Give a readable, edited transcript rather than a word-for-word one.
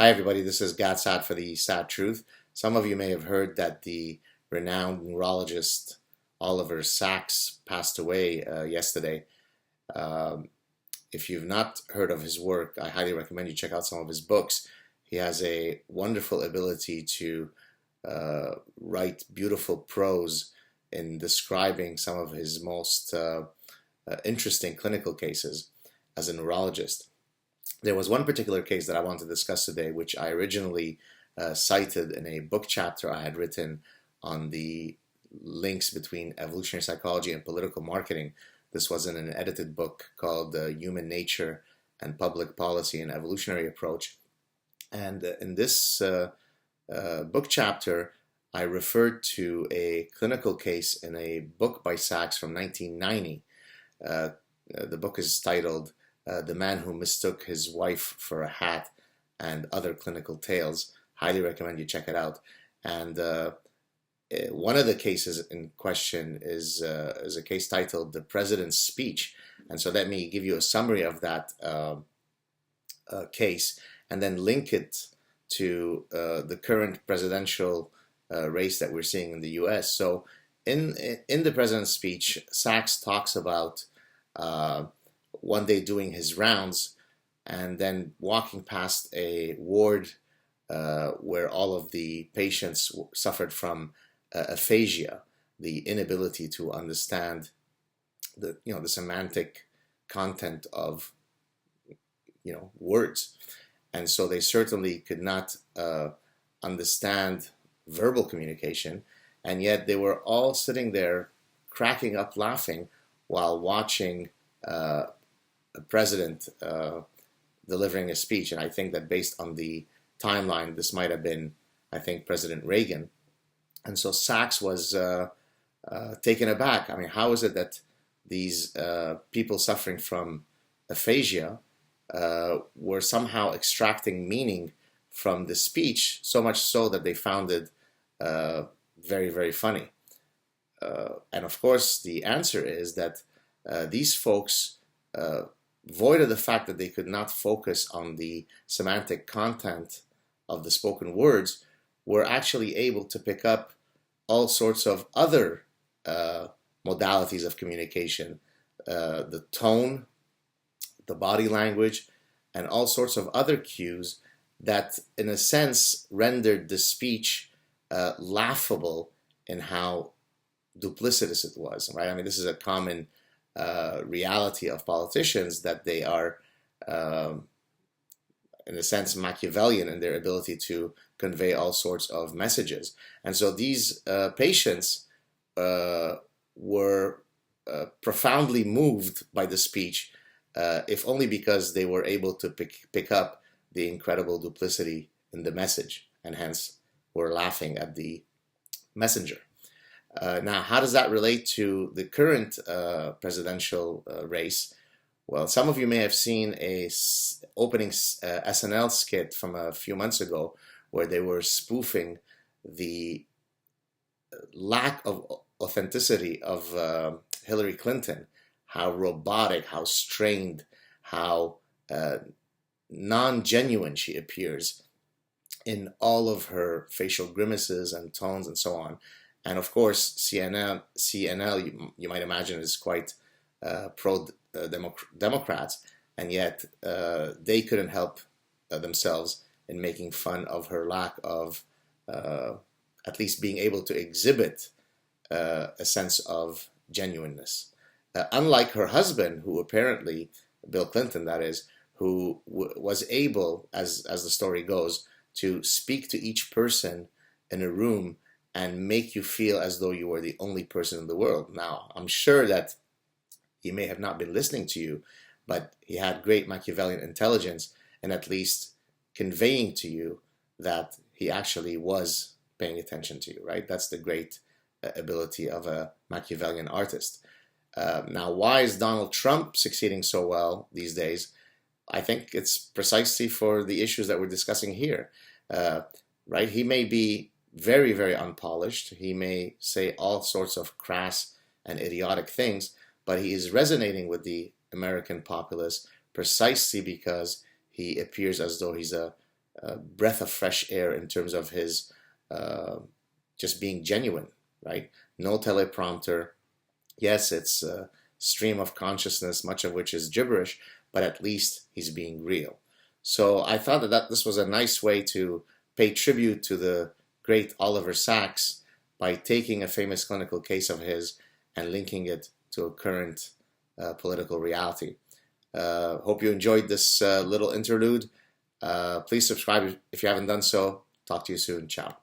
Hi, everybody. This is Saad for the Sad Truth. Some of you may have heard that the renowned neurologist Oliver Sacks passed away yesterday. Um, if you've not heard of his work, I highly recommend you check out some of his books. He has a wonderful ability to write beautiful prose in describing some of his most interesting clinical cases as a neurologist. There was one particular case that I want to discuss today, which I originally cited in a book chapter I had written on the links between evolutionary psychology and political marketing. This was in an edited book called Human Nature and Public Policy, an Evolutionary Approach. And in this book chapter, I referred to a clinical case in a book by Sacks from 1990. The book is titled The Man Who Mistook His Wife for a Hat and Other Clinical Tales. Highly recommend you check it out. And one of the cases in question is a case titled The President's Speech. And so let me give you a summary of that case and then link it to the current presidential race that we're seeing in the US. So in the President's Speech, Sacks talks about one day doing his rounds and then walking past a ward where all of the patients suffered from aphasia, the inability to understand the semantic content of words, and so they certainly could not understand verbal communication, and yet they were all sitting there cracking up laughing while watching a president delivering a speech. And I think that based on the timeline, this might have been, I think, President Reagan. And so Sacks was taken aback. I mean, how is it that these people suffering from aphasia were somehow extracting meaning from the speech, so much so that they found it very, very funny? And of course, the answer is that these folks, void of the fact that they could not focus on the semantic content of the spoken words, were actually able to pick up all sorts of other modalities of communication, the tone, the body language, and all sorts of other cues that, in a sense, rendered the speech laughable in how duplicitous it was, right? I mean, this is a common reality of politicians, that they are, in a sense, Machiavellian in their ability to convey all sorts of messages. And so these patients were profoundly moved by the speech, if only because they were able to pick up the incredible duplicity in the message, and hence were laughing at the messenger. Now, how does that relate to the current presidential race? Well, some of you may have seen a opening SNL skit from a few months ago where they were spoofing the lack of authenticity of Hillary Clinton, how robotic, how strained, how non-genuine she appears in all of her facial grimaces and tones and so on. And of course, CNL, you might imagine, is quite pro-Democrats, and yet they couldn't help themselves in making fun of her lack of at least being able to exhibit a sense of genuineness. Unlike her husband, who apparently, Bill Clinton that is, who was able, as the story goes, to speak to each person in a room and make you feel as though you were the only person in the world. Now, I'm sure that he may have not been listening to you, but he had great Machiavellian intelligence in at least conveying to you that he actually was paying attention to you, right? That's the great ability of a Machiavellian artist. Now, why is Donald Trump succeeding so well these days? I think it's precisely for the issues that we're discussing here, right? He may be very, very unpolished. He may say all sorts of crass and idiotic things, but he is resonating with the American populace precisely because he appears as though he's a breath of fresh air in terms of his just being genuine, right? No teleprompter. Yes, it's a stream of consciousness, much of which is gibberish, but at least he's being real. So I thought that this was a nice way to pay tribute to the great Oliver Sacks by taking a famous clinical case of his and linking it to a current political reality. Hope you enjoyed this little interlude. Please subscribe if you haven't done so. Talk to you soon. Ciao.